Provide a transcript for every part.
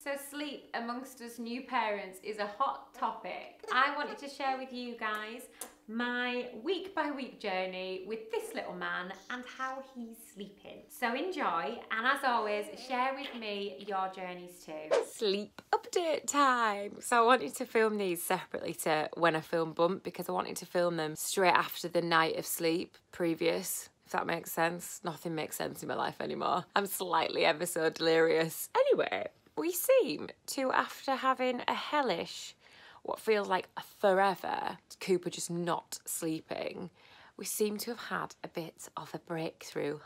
So sleep amongst us new parents is a hot topic. I wanted to share with you guys my week by week journey with this little man and how he's sleeping. So enjoy, and as always, share with me your journeys too. Sleep update time. So I wanted to film these separately to when I film Bump, because I wanted to film them straight after the night of sleep previous. If that makes sense. Nothing makes sense in my life anymore. I'm slightly ever so delirious. Anyway, we seem to, after having a hellish, what feels like a forever, Cooper just not sleeping, we seem to have had a bit of a breakthrough.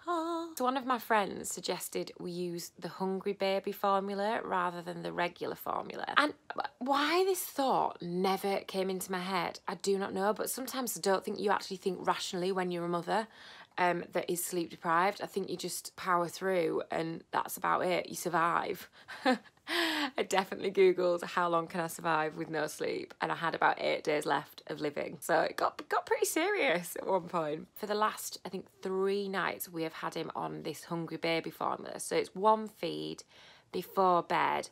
So one of my friends suggested we use the Hungry Baby formula rather than the regular formula. And why this thought never came into my head, I do not know, but sometimes I don't think you actually think rationally when you're a mother that is sleep deprived. I think you just power through and that's about it. You survive. I definitely Googled how long can I survive with no sleep, and I had about 8 days left of living. So it got pretty serious at one point. For the last, I think, 3 nights, we have had him on this Hungry Baby formula. So it's 1 feed before bed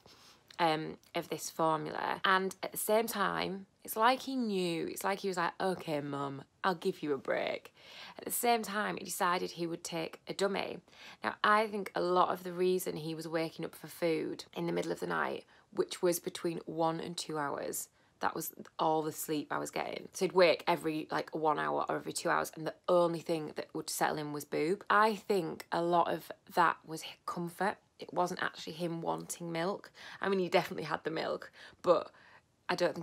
of this formula. And at the same time, it's like he knew. It's like he was like, okay, Mum, I'll give you a break. At the same time, he decided he would take a dummy. Now, I think a lot of the reason he was waking up for food in the middle of the night, which was between 1 and 2 hours, that was all the sleep I was getting. So he'd wake every 1 hour or every 2 hours, and the only thing that would settle him was boob. I think a lot of that was comfort. It wasn't actually him wanting milk. I mean, he definitely had the milk, but I don't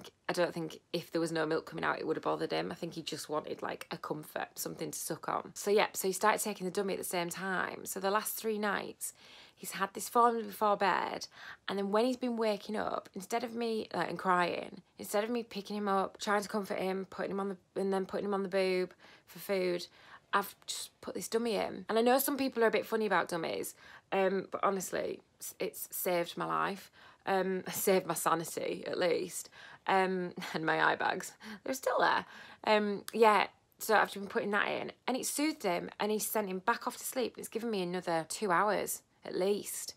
think if there was no milk coming out, it would have bothered him. I think he just wanted like a comfort, something to suck on. So yeah, so he started taking the dummy at the same time. So the last 3 nights, he's had this formula before bed, and then when he's been waking up, instead of me and crying, instead of me picking him up, trying to comfort him, putting him on the boob for food, I've just put this dummy in. And I know some people are a bit funny about dummies, but honestly, it's saved my life. Saved my sanity, at least. And my eye bags. They're still there. Yeah, so I've been putting that in. And it soothed him, and he sent him back off to sleep. It's given me another 2 hours, at least.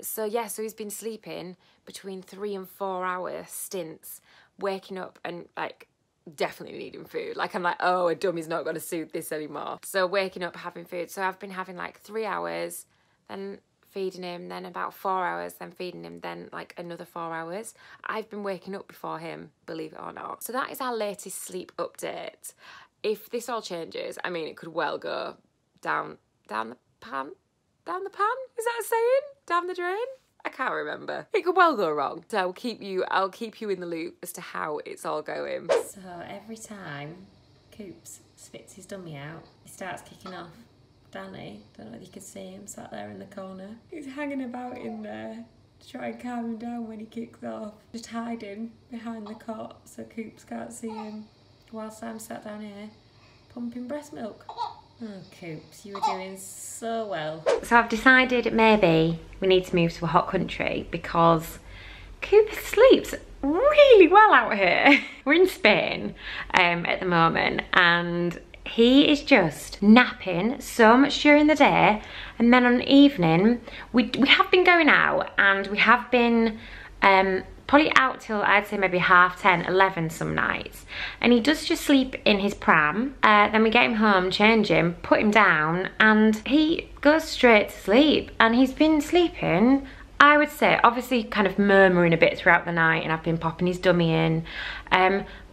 So yeah, so he's been sleeping between 3 and 4 hour stints, waking up and definitely needing food. I'm like, oh, a dummy's not going to suit this anymore. So waking up, having food. So I've been having 3 hours, then feeding him, then about 4 hours, then feeding him, then another 4 hours. I've been waking up before him, believe it or not. So that is our latest sleep update. If this all changes, I mean, it could well go down the pan? Down the pan? Is that a saying? Down the drain? I can't remember. It could well go wrong. So I'll keep you in the loop as to how it's all going. So every time Coops spits his dummy out, he starts kicking off. Danny, don't know if you can see him, sat there in the corner. He's hanging about in there to try and calm him down when he kicks off. Just hiding behind the cot so Coops can't see him, whilst I'm sat down here pumping breast milk. Oh, Coops, you were doing so well. So I've decided maybe we need to move to a hot country because Cooper sleeps really well out here. We're in Spain at the moment, and he is just napping so much during the day, and then on the evening, we have been going out, and we have been probably out till I'd say maybe 10:30, 11 some nights. And he does just sleep in his pram. Then we get him home, change him, put him down, and he goes straight to sleep. And he's been sleeping, I would say, obviously kind of murmuring a bit throughout the night, and I've been popping his dummy in.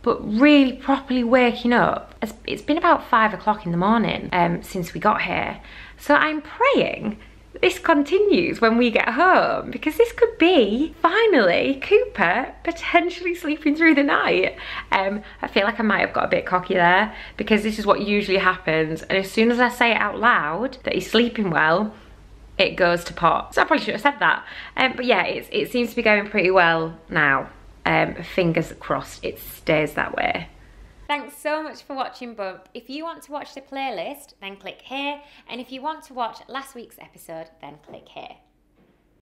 But really properly waking up, it's been about 5 o'clock in the morning since we got here. So I'm praying that this continues when we get home, because this could be, finally, Cooper potentially sleeping through the night. I feel like I might have got a bit cocky there, because this is what usually happens. And as soon as I say it out loud that he's sleeping well, it goes to pot. So I probably should have said that. But yeah, it seems to be going pretty well now. Fingers crossed it stays that way. Thanks so much for watching Bump. If you want to watch the playlist, then click here. And if you want to watch last week's episode, then click here.